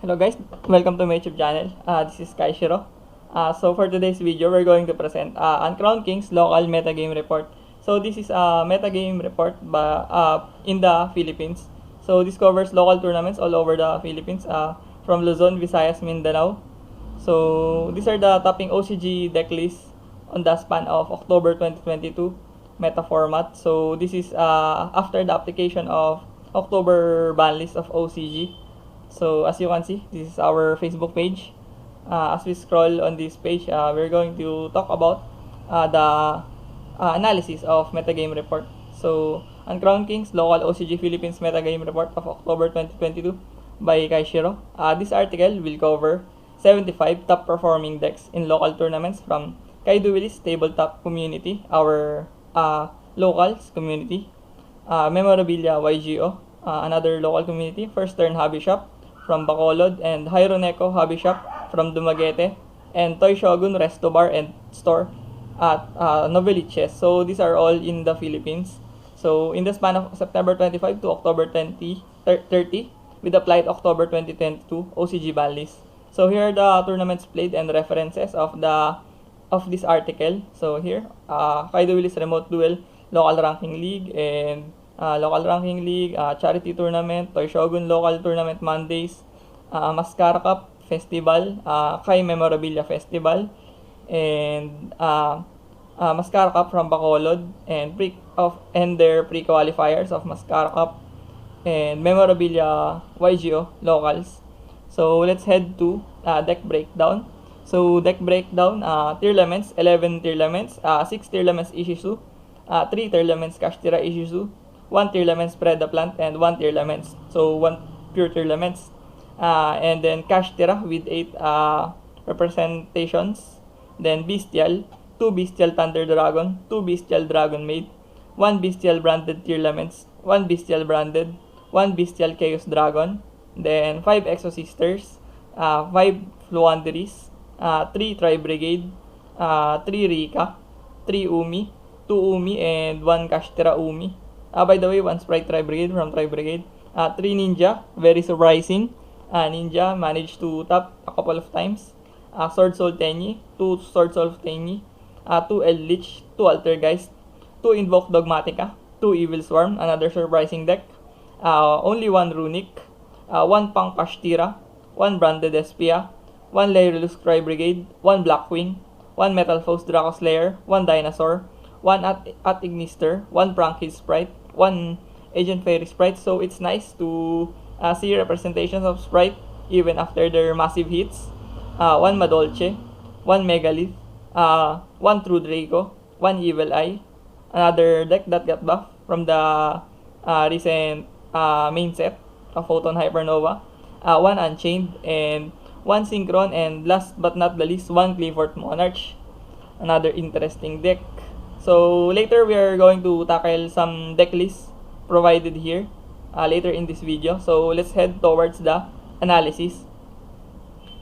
Hello guys, welcome to my YouTube channel. This is Kashtira. So for today's video, we're going to present Uncrowned King's local metagame report. So this is a metagame report in the Philippines. So this covers local tournaments all over the Philippines, from Luzon, Visayas, Mindanao. So these are the topping OCG deck lists on the span of October 2022 meta format. So this is after the application of October ban list of OCG. So as you can see, this is our Facebook page. As we scroll on this page, we're going to talk about the analysis of metagame report. So Uncrowned Kings local OCG Philippines metagame report of October 2022 by Kashtira. This article will cover 75 top performing decks in local tournaments from Kai-Duelists tabletop community, our locals community, Memorabilia YGO, another local community, First Turn Hobby Shop from Bacolod, and Hyroneko Hobby Shop from Dumaguete, and Toy Shogun Resto Bar and Store at Noveliches. So these are all in the Philippines. So in the span of September 25 to October 30, with applied October 2022 OCG ban list. So here are the tournaments played and references of this article. So here, Kai-Duelists Remote Duel Local Ranking League and Local Ranking League, Charity Tournament, Toy Shogun Local Tournament Mondays, Mascara Cup Festival, Kai Memorabilia Festival, and Mascara Cup from Bacolod, and their pre-qualifiers of Mascara Cup and Memorabilia YGO Locals. So let's head to deck breakdown. So deck breakdown, Tearlaments, 11 Tearlaments, 6 Tearlaments Ishizu, 3 Tearlaments Kashtira Ishizu, 1 Tearlaments Spread the Plant, and 1 Tearlaments. So 1 pure Tearlaments. And then Kashtira with 8 representations. Then Bystial, 2 Bystial Thunder Dragon, 2 Bystial Dragon Maid, 1 Bystial branded Tearlaments, 1 Bystial branded, 1 Bystial Chaos Dragon, then 5 Exosisters, 5 Floowandereeze, 3 Tri-Brigade, 3 Rikka, 3 Umi, 2 Umi, and 1 Kashtira Umi. By the way, 1 Sprite Tri-Brigade from Tri-Brigade. 3 Ninja, very surprising. Ninja managed to tap a couple of times. Sword Soul Tenyi, 2 Sword Soul Tenyi, 2 Eldritch, 2 Altergeist, 2 Invoke Dogmatica, 2 Evil Swarm, another surprising deck. Only 1 Runic, 1 Pang Kashtira, 1 Branded Espia, 1 Lairlus Cry Brigade, 1 Blackwing, 1 Metal Foes Draco Slayer, 1 Dinosaur, 1 at Ignister, 1 Prankid Sprite, 1 Agent Fairy Sprite. So it's nice to see representations of Sprite even after their massive hits. 1 Madolche, 1 Megalith, 1 True Draco, 1 Evil Eye, another deck that got buffed from the recent main set of Photon Hypernova, 1 Unchained, and 1 Synchron, and last but not the least, 1 Clifford Monarch, another interesting deck. So later we are going to tackle some deck lists provided here later in this video. So let's head towards the analysis.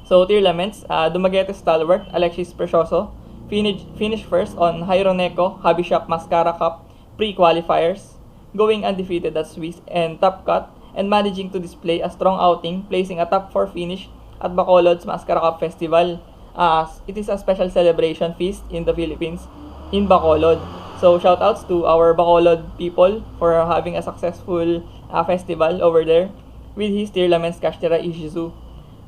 So Tearlaments, Dumaguete Stalwart, Alexis Precioso, finished first on Hyroneko Hobby Shop Mascara Cup pre-qualifiers, going undefeated at Swiss and Top Cut, and managing to display a strong outing, placing a top 4 finish at Bacolod's Mascara Cup Festival. It is a special celebration feast in the Philippines, in Bacolod. So shoutouts to our Bacolod people for having a successful festival over there with his Tearlaments Kashtira Ishizu.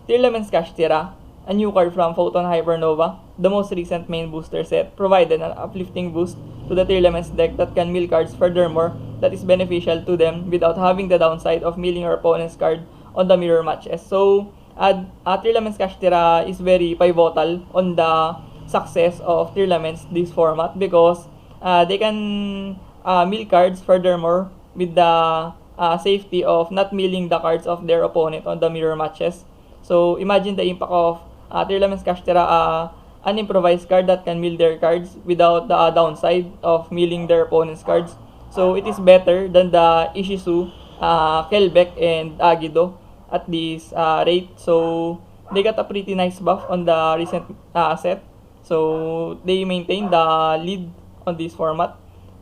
Tearlaments Kashtira, a new card from Photon Hypernova, the most recent main booster set, provided an uplifting boost to the Tearlaments deck that can mill cards furthermore that is beneficial to them without having the downside of milling your opponent's card on the mirror matches. So Tearlaments Kashtira is very pivotal on the success of Tearlaments this format because they can mill cards furthermore with the safety of not milling the cards of their opponent on the mirror matches. So imagine the impact of Tearlaments Kashtira, an improvised card that can mill their cards without the downside of milling their opponent's cards. So it is better than the Ishizu, Kelbeck, and Agido at this rate. So they got a pretty nice buff on the recent set. So they maintain the lead on this format.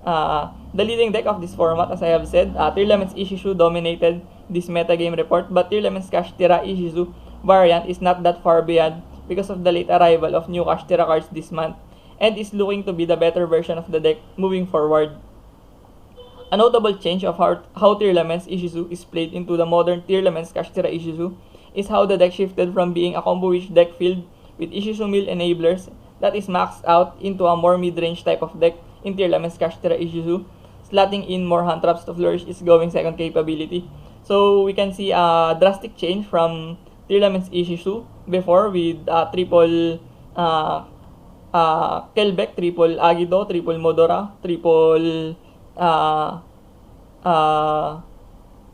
The leading deck of this format, as I have said, Tearlaments Ishizu dominated this metagame report, but Tearlaments Kashtira Ishizu variant is not that far beyond because of the late arrival of new Kashtira cards this month, and is looking to be the better version of the deck moving forward. A notable change of how Tearlaments Ishizu is played into the modern Tearlaments Kashtira Ishizu is how the deck shifted from being a combo-ish deck filled with Ishizu mill enablers that is maxed out into a more mid-range type of deck in Tearlaments Kashtira Ishizu. Slotting in more hand traps to flourish is going second capability. So we can see a drastic change from Tearlaments Ishizu before with triple Kelbeck, triple Agido, triple Modora, triple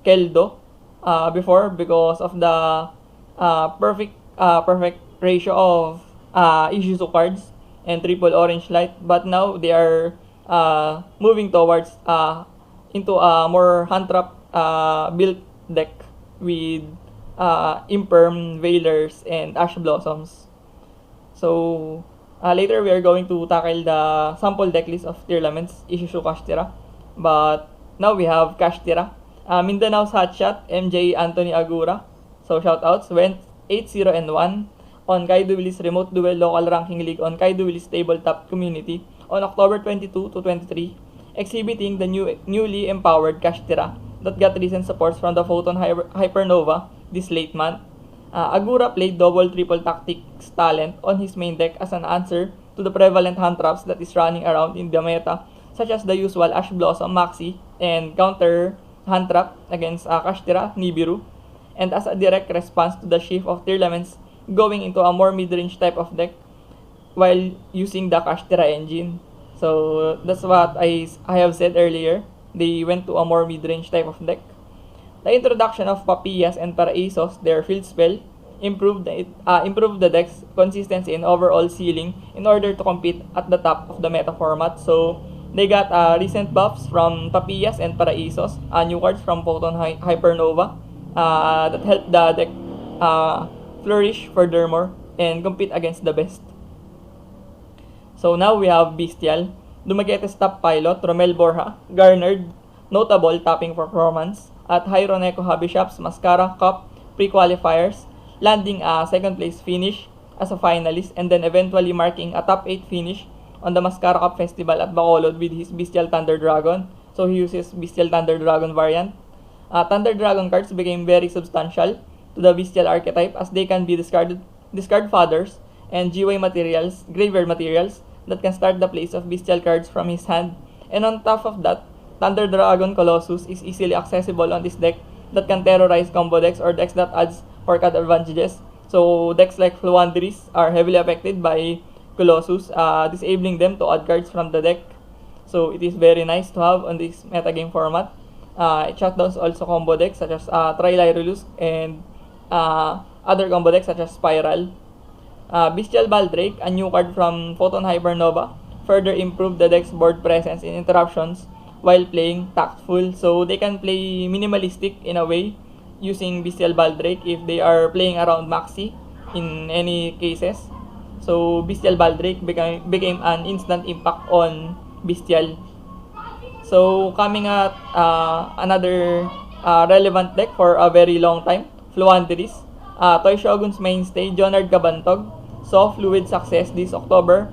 Keldo before because of the perfect ratio of Ishizu cards and triple orange light, but now they are moving towards into a more hand trap built deck with Imperm, Veilers, and Ash Blossoms. So later we are going to tackle the sample decklist of Tearlaments Ishizu Kashtira, but now we have Kashtira. Mindanao's Hotshot, MJ Anthony Agura. So shoutouts went 8-0-1 on Kai-Duelists Remote Duel Local Ranking League on Kai-Duelists Tabletop Community on October 22 to 23, exhibiting the newly empowered Kashtira that got recent supports from the Photon Hypernova this late month. Agura played double triple tactics talent on his main deck as an answer to the prevalent hand traps that is running around in the meta, such as the usual Ash Blossom Maxi and counter hand trap against Kashtira Nibiru, and as a direct response to the shift of Tearlaments going into a more mid-range type of deck while using the Kashtira engine. So that's what I have said earlier. They went to a more mid-range type of deck. The introduction of Papillas and Paraísos, their field spell, improved the deck's consistency and overall ceiling in order to compete at the top of the meta format. So they got recent buffs from Papillas and Paraísos, new cards from Photon Hypernova that helped the deck flourish furthermore and compete against the best. So now we have Bestial. Dumaguete's top pilot, Romel Borja, garnered notable tapping performance at Hyroneko Habishop's Mascara Cup pre-qualifiers, landing a second place finish as a finalist and then eventually marking a top 8 finish on the Mascara Cup Festival at Bacolod with his Bestial Thunder Dragon. So he uses Bestial Thunder Dragon variant. Thunder Dragon cards became very substantial to the Bestial archetype as they can be discard fodders and GY materials, graveyard materials that can start the place of Bestial cards from his hand. And on top of that, Thunder Dragon Colossus is easily accessible on this deck that can terrorize combo decks or decks that adds 4 card advantages. So decks like Floowandereeze are heavily affected by Colossus, disabling them to add cards from the deck. So it is very nice to have on this metagame format. It shutdowns also combo decks such as Trilyrulus and other combo decks such as Spiral. Bestial Baldrake, a new card from Photon Hypernova, further improved the deck's board presence in interruptions while playing tactful. So they can play minimalistic in a way using Bestial Baldrake if they are playing around Maxi in any cases. So Bestial Baldrake became an instant impact on Bestial. So coming at another relevant deck for a very long time, Floowandereeze. Toy Shogun's mainstay, Jonard Kabantog, saw fluid success this October,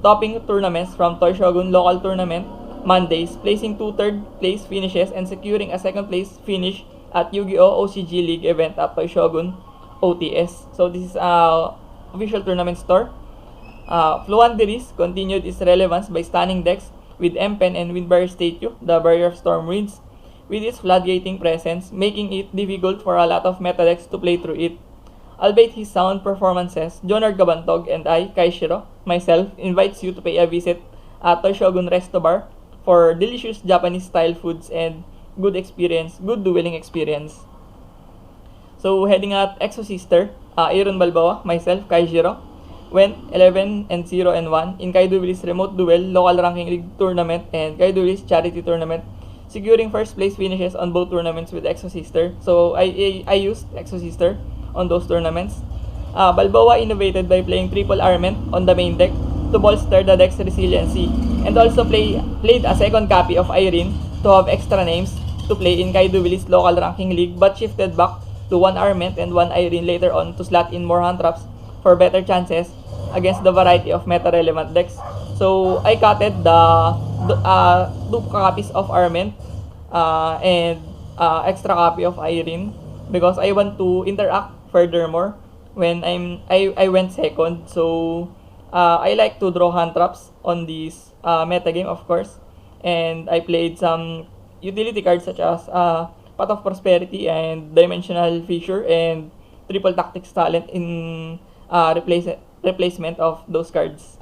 topping tournaments from Toy Shogun Localtournament Mondays, placing 2 third place finishes and securing a second place finish at Yu-Gi-Oh! OCG League event at Toy Shogun OTS. So this is official tournament store. Floowandereeze continued its relevance by stunning decks with M-Pen and Windbarrier Statue, the Barrier of Storm Reeds, with its floodgating presence, making it difficult for a lot of meta decks to play through it. Albeit his sound performances, Jonard Kabantog and I, Kaishiro, myself, invites you to pay a visit at Toy Shogun Resto Bar for delicious Japanese-style foods and good dueling experience. So heading at Exosister, Aaron Balboa, myself, Kaishiro, went 11-0-1 in Kai-Duelists Remote Duel Local Ranking League Tournament and Kai-Duelists Charity Tournament, securing first place finishes on both tournaments with Exosister. So I used Exosister on those tournaments. Balboa innovated by playing triple Arment on the main deck to bolster the deck's resiliency, and also played a second copy of Irene to have extra names to play in Kai-Duelists Local Ranking League, but shifted back to 1 Armament and 1 Irene later on to slot in more hand traps for better chances against the variety of meta-relevant decks. So I cutted the 2 copies of Armament and extra copy of Irene because I want to interact furthermore when I went second. So I like to draw hand traps on this metagame, of course, and I played some utility cards such as Path of Prosperity and Dimensional Fissure and Triple Tactics Talent in replacement of those cards.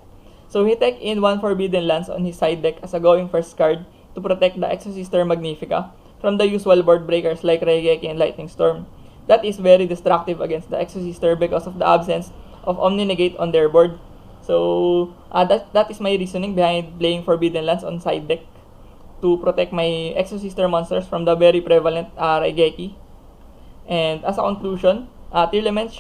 So he took in 1 Forbidden Lands on his side deck as a going first card to protect the Exosister Magnifica from the usual board breakers like Raigeki and Lightning Storm. That is very destructive against the Exosister because of the absence of Omni Negate on their board. So that is my reasoning behind playing Forbidden Lands on side deck to protect my Exosister monsters from the very prevalent Raigeki. And as a conclusion, Tearlaments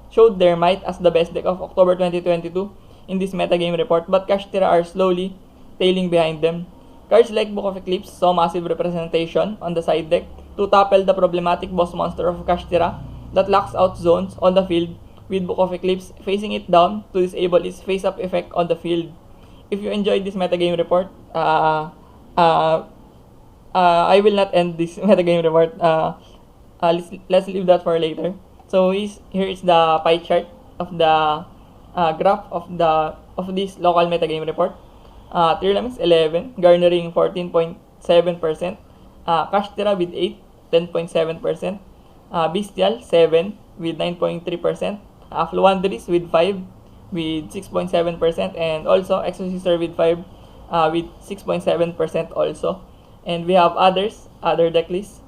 showed their might as the best deck of October 2022 in this metagame report, but Kashtira are slowly tailing behind them. Cards like Book of Eclipse saw massive representation on the side deck to tackle the problematic boss monster of Kashtira that locks out zones on the field, with Book of Eclipse facing it down to disable its face-up effect on the field. If you enjoyed this metagame report, I will not end this metagame report. Let's leave that for later. So here is the pie chart of the graph of this local metagame report. Tearlaments 11, garnering 14.7%. Kashtira with 8, 10.7%. Bystial 7 with 9.3%. Floowandereeze with 5 with 6.7%, and also Exosister with 5 with 6.7% also. And we have other decklists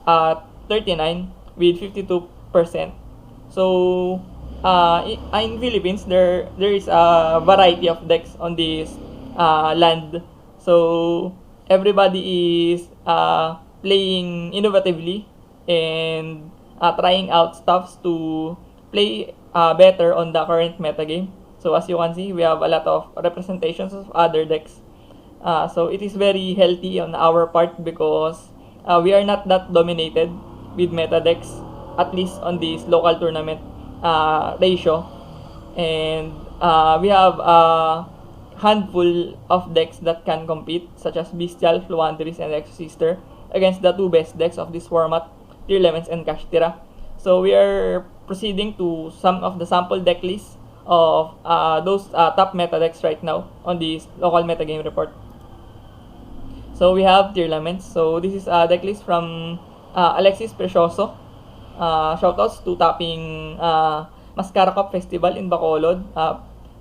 39 with 52%. So in Philippines there is a variety of decks on this land. So everybody is playing innovatively and trying out stuffs to play better on the current metagame. So as you can see, we have a lot of representations of other decks. So it is very healthy on our part because we are not that dominated with meta decks, at least on this local tournament ratio. And we have a handful of decks that can compete, such as Bestial, Floowandereeze, and Exosister, against the 2 best decks of this format, Tearlaments and Kashtira. So we are proceeding to some of the sample deck lists of those top meta decks right now on this local metagame report. So we have Tearlaments. So this is a deck list from Alexis Precioso. Shoutouts to tapping Mascara Cup Festival in Bacolod,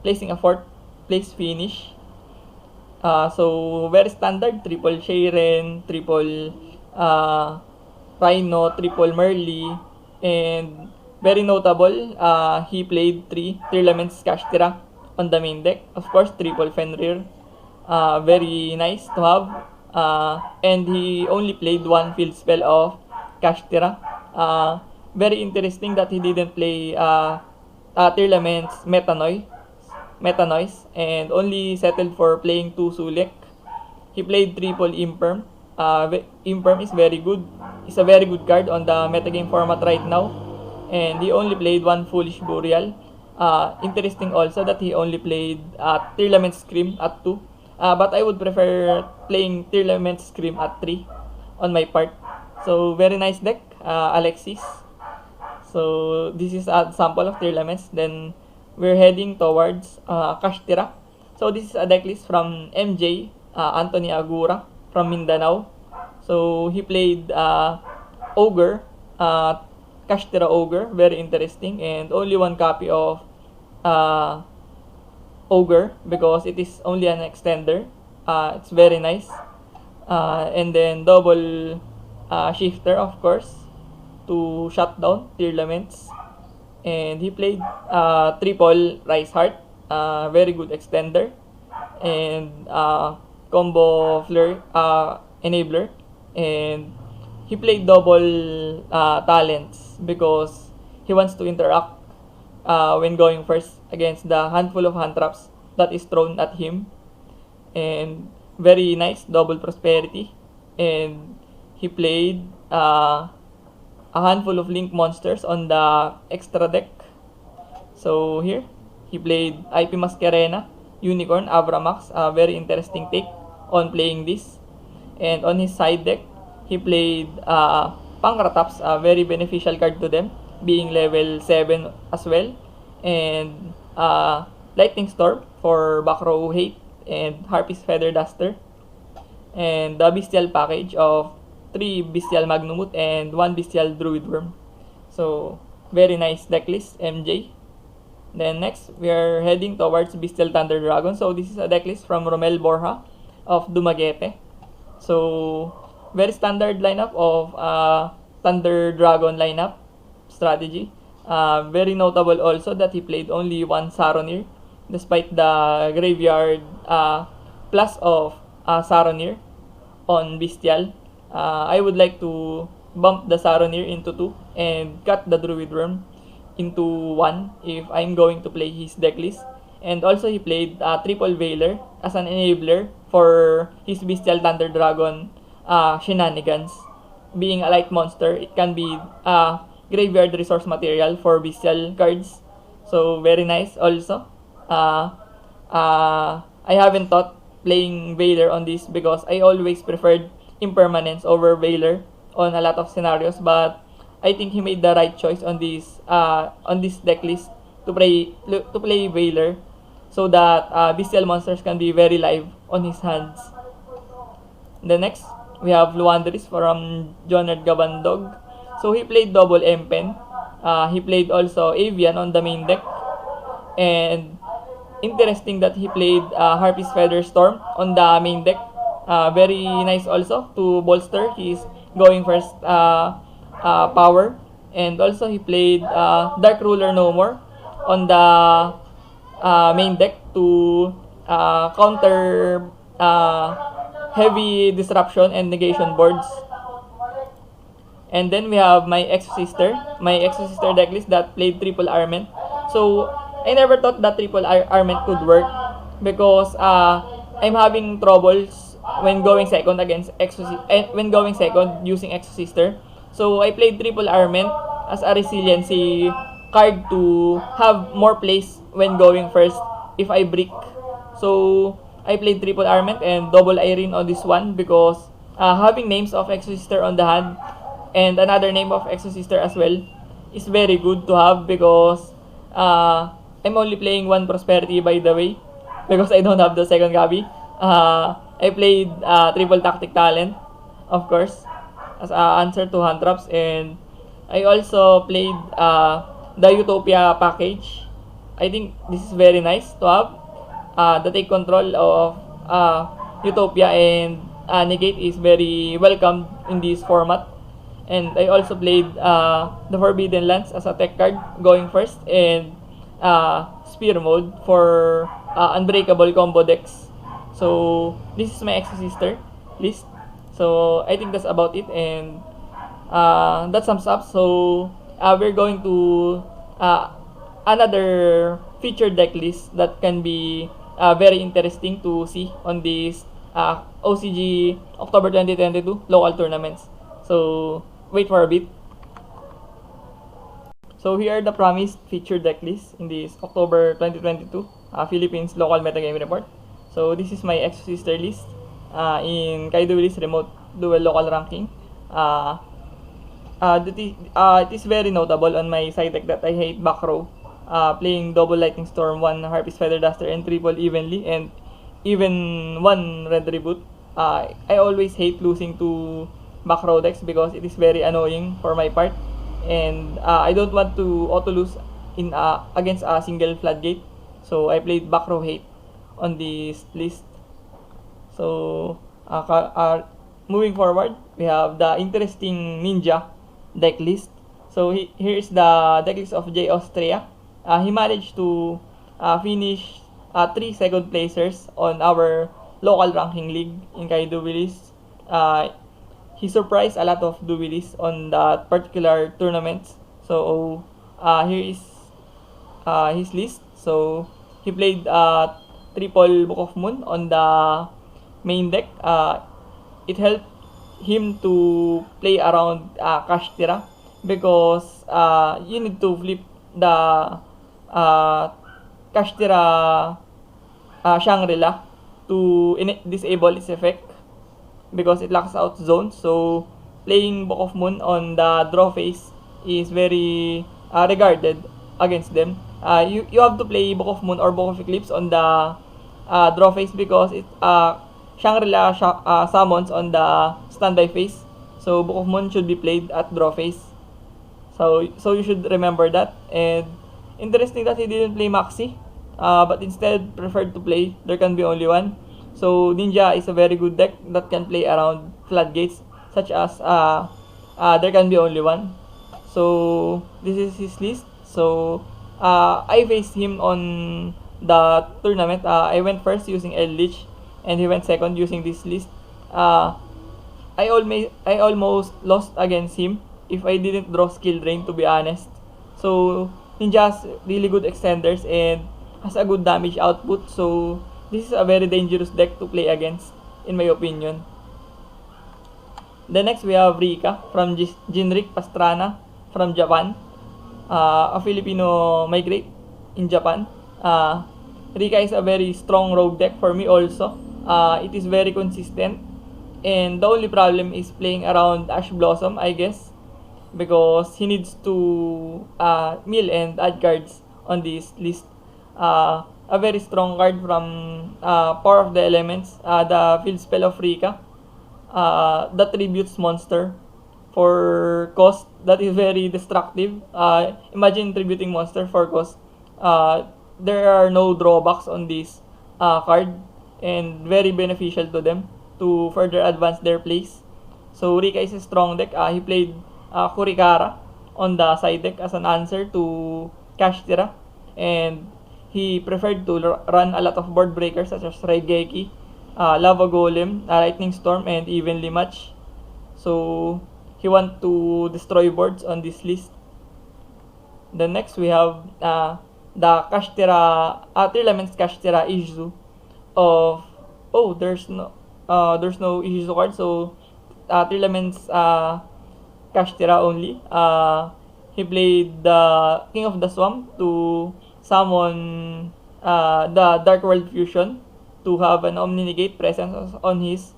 placing a 4th place finish. So very standard, triple Sharon, triple Rhino, triple Merly, and very notable, he played 3 Tearlaments Kashtira on the main deck. Of course, triple Fenrir, very nice to have. And he only played 1 field spell of Kashtira. Very interesting that he didn't play Tearlaments Meta Noise and only settled for playing 2 Sulek. He played triple Imperm. Imperm is very good. It's a very good card on the metagame format right now. And he only played 1 Foolish Burial. Interesting also that he only played Tearlaments Scream at 2. But I would prefer playing Tearlaments Scream at 3 on my part. So very nice deck, Alexis. So this is a sample of Tearlaments. Then we're heading towards Kashtira. So this is a deck list from MJ, Anthony Agura from Mindanao. So he played Ogre, Kashtira Ogre, very interesting, and only 1 copy of Ogre because it is only an extender. It's very nice. And then double Shifter, of course, to shut down Tearlaments. And he played triple Rice Heart, very good extender, and combo Flare Enabler. And he played double Talents because he wants to interact when going first against the handful of hand traps that is thrown at him. And very nice double Prosperity. And he played a handful of link monsters on the extra deck. So here, he played IP Masquerena, Unicorn, Abramax, a very interesting take on playing this. And on his side deck, he played Pankrataps, a very beneficial card to them, being level 7 as well. And Lightning Storm for Backrow Hate and Harpy's Feather Duster. And the Bestial package of 3 Bestial Magnumut and 1 Bestial Druid Worm. So, very nice decklist, MJ. Then next, we are heading towards Bystial Thunder Dragon. So, this is a decklist from Romel Borja of Dumaguete. So, very standard lineup of Thunder Dragon lineup strategy. Very notable also that he played only 1 Saronir despite the graveyard plus of Saronir on Bystial. I would like to bump the Saronir into 2 and cut the Druid Worm into 1 if I'm going to play his decklist. And also he played Triple Veiler as an enabler for his Bystial Thunder Dragon shenanigans. Being a light monster, it can be graveyard resource material for Bystial cards. So very nice also. I haven't thought playing Veiler on this because I always preferred Impermanence over Veiler on a lot of scenarios, but I think he made the right choice on this decklist to play Veiler so that Bystial monsters can be very live on his hands. The next, we have Floowandereeze from Jonard Gabandog. So he played double M-Pen. He played also Avian on the main deck. And interesting that he played Harpy's Feather Storm on the main deck. Very nice also to bolster his going first power. And also he played Dark Ruler No More on the main deck to counter heavy disruption and negation boards. And then we have my Exosister decklist that played triple armament. So I never thought that triple armament could work because I'm having troubles when going second against when going second using Exosister. So I played triple armament as a resiliency card to have more plays when going first if I brick. So I played triple armament and double Irene on this one because having names of Exosister on the hand and another name of Exosister as well is very good to have because I'm only playing 1 Prosperity by the way because I don't have the second copy. I played triple Tactic Talent, of course, as an answer to hand traps, and I also played the Utopia package. I think this is very nice to have. The take control of Utopia and negate is very welcome in this format. And I also played the Forbidden Lands as a tech card going first and Spear mode for unbreakable combo decks. So this is my Exosister list. So I think that's about it, and that sums up. So we're going to another featured deck list that can be very interesting to see on this OCG October 2022 local tournaments. So wait for a bit. So here are the promised featured deck list in this October 2022 Philippines local metagame report. So this is my Exosister list in Kai-Duelists remote duel local ranking. It is very notable on my side deck that I hate back row, playing double Lightning Storm, 1 Harpy's Feather Duster, and triple evenly, and even 1 Red Reboot. I always hate losing to back row decks because it is very annoying for my part, and I don't want to auto lose in against a single floodgate. So I played back row hate on this list. So moving forward, we have the interesting Ninja deck list. So here is the deck list of J Austria. He managed to finish 3 second placers on our local ranking league in Kai-Duelists. He surprised a lot of duelists on that particular tournament. So here is his list. So he played triple Book of Moon on the main deck. It helped him to play around Kashtira because you need to flip the Kashtira Shangri-La to disable its effect because it locks out zones. So playing Book of Moon on the draw phase is very regarded against them. You have to play Book of Moon or Book of Eclipse on the draw phase because it Shangri-La summons on the standby phase. So Book of Moon should be played at draw phase. So you should remember that. And interesting that he didn't play Maxi, but instead preferred to play There Can Be Only One. So Ninja is a very good deck that can play around floodgates, such as There Can Be Only One. So this is his list. So I faced him on the tournament. I went first using Eldritch, and he went second using this list. I almost lost against him if I didn't draw Skill Drain, to be honest. So Ninja has really good extenders and has a good damage output. So this is a very dangerous deck to play against, in my opinion. The next we have Rikka from Jinrik Pastrana from Japan, a Filipino migrate in Japan. Rikka is a very strong rogue deck for me also. It is very consistent, and the only problem is playing around Ash Blossom, I guess, because he needs to mill and add cards on this list. A very strong card from Power of the Elements, the field spell of Rikka, that tributes monster for cost. That is very destructive. Imagine tributing monster for cost. There are no drawbacks on this card, and very beneficial to them to further advance their plays. So Rikka is a strong deck. He played Kurikara on the side deck as an answer to Kashtira, and he preferred to run a lot of board breakers such as Raigeki, Lava Golem, Lightning Storm, and Evenly Match. So he want to destroy boards on this list. The next we have the Kashtira Tearlaments Kashtira Ishizu of there's no Ishizu card, so Tearlaments Kashtira only. He played the King of the Swamp to summon the Dark World Fusion to have an Omni-Negate presence on his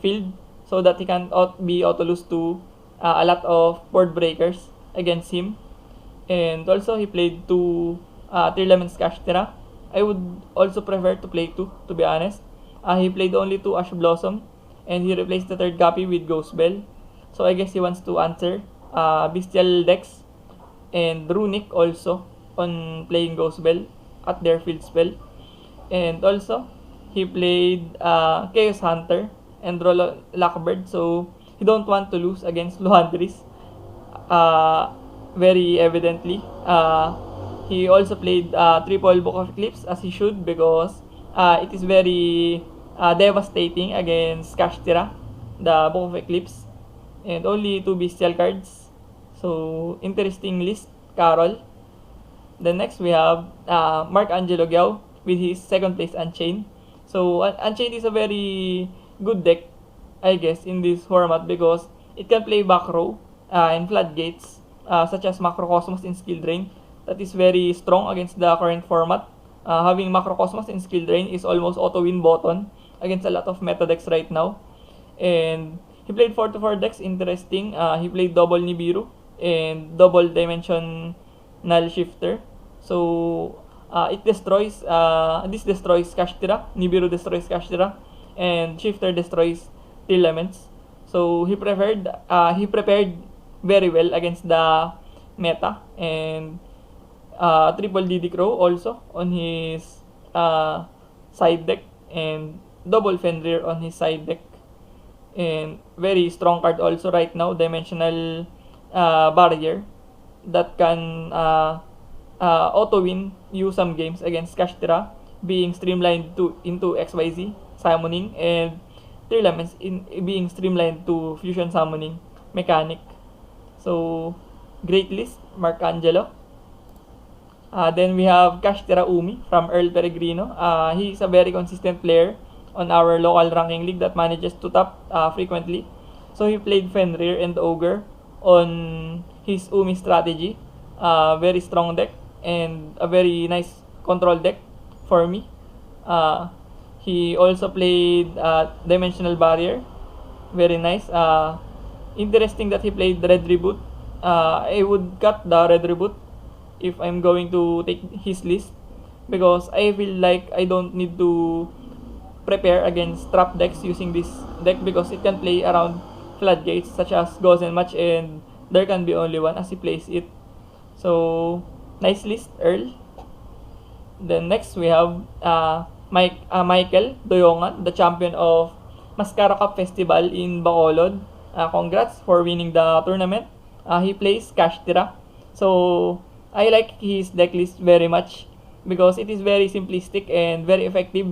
field, so that he can be auto-lose to a lot of board breakers against him. And also he played 2 Tearlaments Kashtira. I would also prefer to play 2, to be honest. He played only 2 Ash Blossom, and he replaced the third copy with Ghost Bell. So I guess he wants to answer Bestial decks and Runic also on playing Ghost Bell at their field spell. And also he played Chaos Hunter and Lockbird, so he don't want to lose against Floowandereeze, very evidently. He also played triple Book of Eclipse, as he should, because it is very devastating against Kashtira, the Book of Eclipse, and only 2 Bestial cards. So interesting list, Carol. The next we have Mark Angelo Giao with his second place Unchained. So Unchained is a very good deck, I guess, in this format because it can play back row and floodgates such as Macrocosmos in Skill Drain. That is very strong against the current format. Having Macrocosmos in Skill Drain is almost auto-win button against a lot of meta decks right now. And he played 4-4 decks, interesting. He played double Nibiru and double Dimensional Shifter. So it destroys, this destroys Kashtira, Nibiru destroys Kashtira, and Shifter destroys Tearlaments. So he prepared very well against the meta, and triple DD Crow also on his side deck, and double Fenrir on his side deck. And very strong card also right now, Dimensional Barrier, that can auto-win you some games against Kashtira, being streamlined into XYZ summoning, and Tearlaments being streamlined to fusion summoning mechanic. So great list, Mark Angelo. Then we have Kashtira Umi from Earl Peregrino. He is a very consistent player on our local ranking league that manages to top frequently. So he played Fenrir and Ogre on his Umi strategy. Very strong deck and a very nice control deck for me. He also played Dimensional Barrier. Very nice. Interesting that he played Red Reboot. I would cut the Red Reboot if I'm going to take his list, because I feel like I don't need to prepare against trap decks using this deck, because it can play around floodgates such as Gozen Match, and there can be only one as he plays it. So nice list, Earl. Then next we have Michael Doyongan, the champion of Mascara Cup Festival in Bacolod. Congrats for winning the tournament. He plays Kashtira. So I like his deck list very much because it is very simplistic and very effective,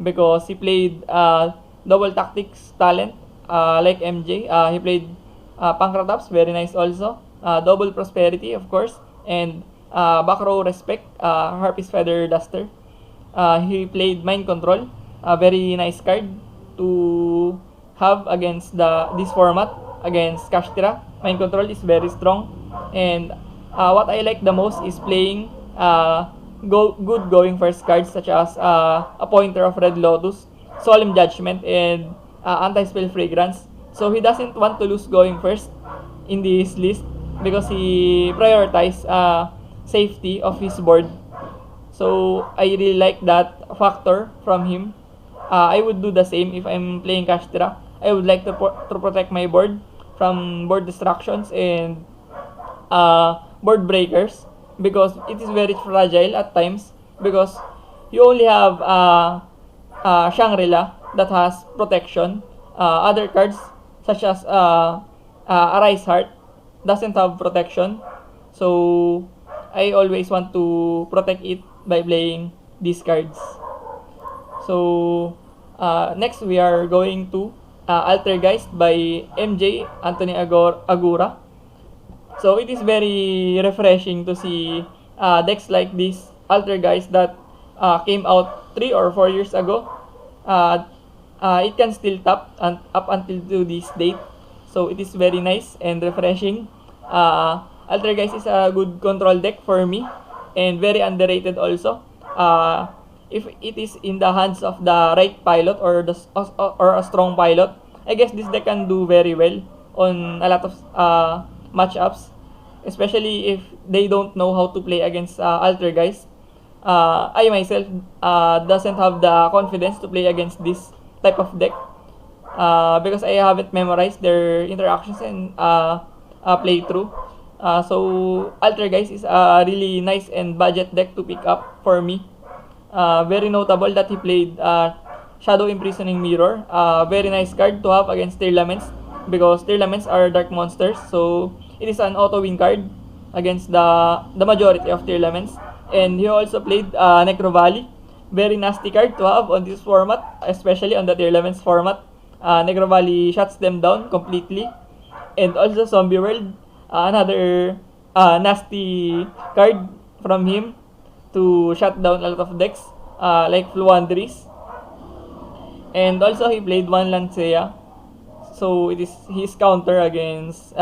because he played double tactics talent like MJ. He played Pankrataps, very nice also. Double prosperity, of course, and back row respect, Harpy's Feather Duster. He played Mind Control, a very nice card to have against this format against Kashtira. Mind Control is very strong, and what I like the most is playing good going first cards such as a Pointer of Red Lotus, Solemn Judgment, and Anti-Spell Fragrance. So he doesn't want to lose going first in this list because he prioritizes safety of his board. So I really like that factor from him. I would do the same if I'm playing Kashtira. I would like to protect my board from board distractions and board breakers, because it is very fragile at times, because you only have Shangri-La that has protection. Other cards such as Arise Heart doesn't have protection, so I always want to protect it by playing these cards. So next we are going to Altergeist by MJ Anthony Agura. So it is very refreshing to see decks like this Altergeist that came out 3 or 4 years ago. It can still tap up until to this date. So it is very nice and refreshing. Altergeist is a good control deck for me and very underrated also. If it is in the hands of the right pilot or a strong pilot, I guess this deck can do very well on a lot of matchups, especially if they don't know how to play against Altergeist. I myself doesn't have the confidence to play against this type of deck because I haven't memorized their interactions and playthrough. So Altergeist is a really nice and budget deck to pick up for me. Very notable that he played Shadow Imprisoning Mirror. Very nice card to have against Tearlaments, because Tearlaments are dark monsters, so it is an auto win card against the majority of Tearlaments. And he also played Necro Valley. Very nasty card to have on this format, especially on the Tearlaments format. Necro Valley shuts them down completely. And also Zombie World, another nasty card from him to shut down a lot of decks like Floowandereeze. And also he played one Lancea, so it is his counter against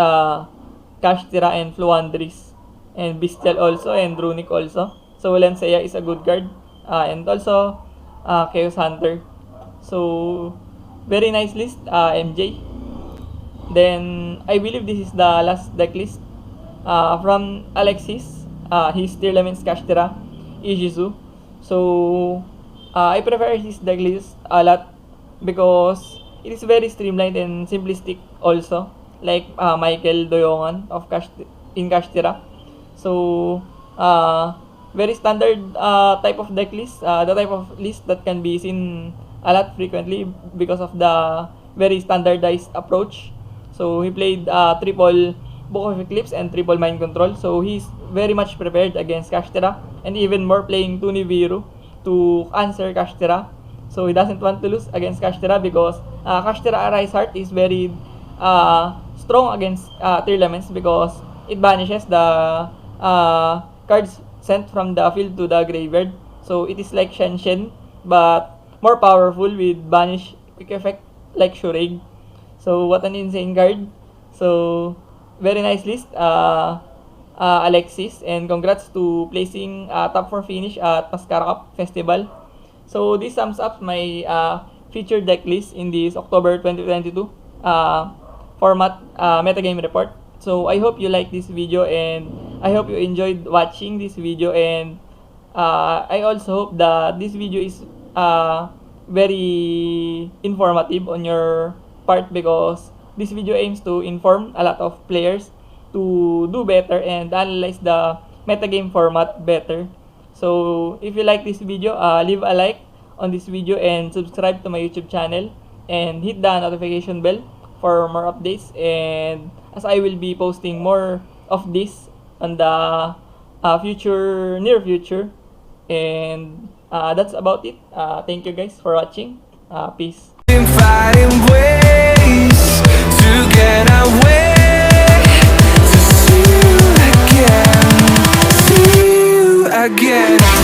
Kashtira and Floowandereeze, and Bestial also, and Runic also. So Lancea is a good card, and also Chaos Hunter. So very nice list, MJ. Then I believe this is the last deck list from Alexis. His Tearlaments, Kashtira, Ishizu. So I prefer his deck list a lot because it is very streamlined and simplistic also, like Michael Doyongan of in Kashtira. So very standard type of deck list, the type of list that can be seen a lot frequently because of the very standardized approach. So he played triple Book of Eclipse and triple Mind Control, so he's very much prepared against Kashtira, and even more playing Tuniviru to answer Kashtira. So he doesn't want to lose against Kashtira because Kashtira Arise Heart is very strong against Tearlaments because it banishes the cards sent from the field to the graveyard. So it is like Shen, but more powerful with banish quick effect like Shurig. So what an insane card. So very nice list, Alexis, and congrats to placing top 4 finish at Mascara Cup Festival. So this sums up my featured deck list in this October 2022 format metagame report. So I hope you like this video, and I hope you enjoyed watching this video, and I also hope that this video is very informative on your part, because this video aims to inform a lot of players to do better and analyze the metagame format better. So if you like this video, leave a like on this video and subscribe to my YouTube channel and hit the notification bell for more updates, and as I will be posting more of this on the near future. And that's about it. Thank you guys for watching. Peace. Fighting ways to get away, to see you again, see you again.